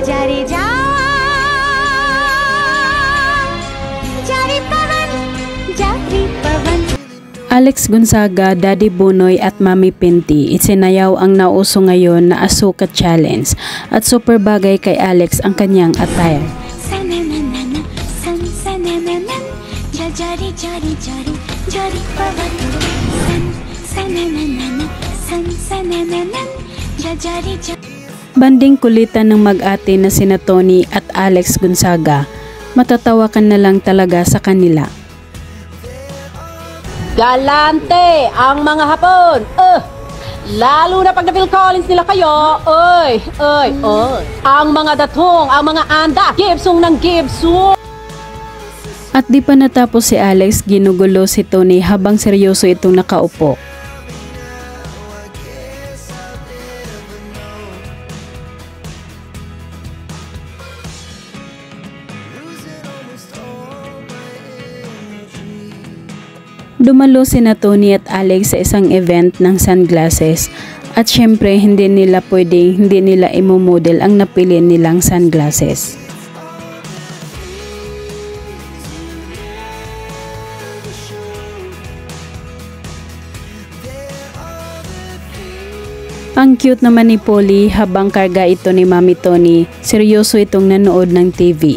जा रे जा जा रे पवन जा रे पवन. Alex Gonzaga, Daddy Bonoy at Mami Pinti, isinayaw ang nauso ngayon na Asuka Challenge at super bagay kay Alex ang kanyang attire. Banding kulitan ng mag-ate na sina Tony at Alex Gonzaga, matatawa ka na lang talaga sa kanila. Galante ang mga Hapon. Lalo na pag na-Phil Collins nila kayo. Oy. Ang mga datong, ang mga anda, Gibsong ng Gibsong. At di pa natapos si Alex, ginugulo si Tony habang seryoso itong nakaupo. Dumalo sina Tony at Alex sa isang event ng sunglasses at syempre hindi nila imomodel ang napili nilang sunglasses. Ang cute naman ni Polly habang karga ito ni Mami Tony, seryoso itong nanood ng TV.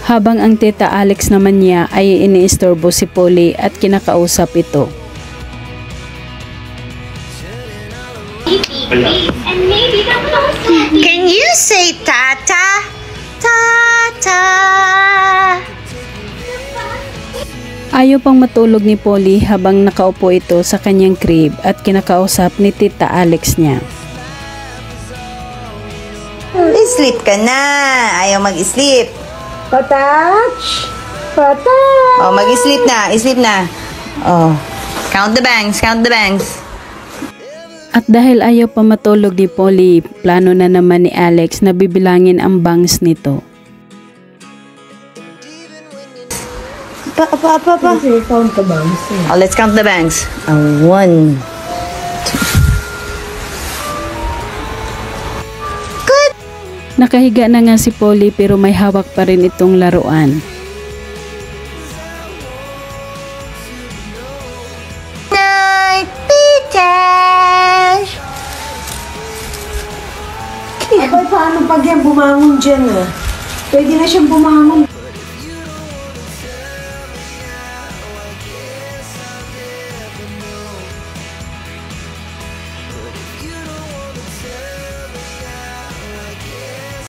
Habang ang tita Alex naman niya ay iniistorbo si Polly at kinakausap ito. Can you say tata? Tata. Ayaw pang matulog ni Polly habang nakaupo ito sa kanyang crib at kinakausap ni tita Alex niya. Sleep ka na. Ayaw mag-sleep. Patach. Oh, mag-sleep na. Sleep na. Oh. Count the bangs. At dahil ayaw pa matulog ni Polly, plano na naman ni Alex na bibilangin ang bangs nito. Count the bangs. Oh, let's count the bangs. 1. Nakahiga na nga si Polly pero may hawak pa rin itong laruan. Night, Peter! Abay, paano pag yan bumangon dyan Pwede na siyang bumangon.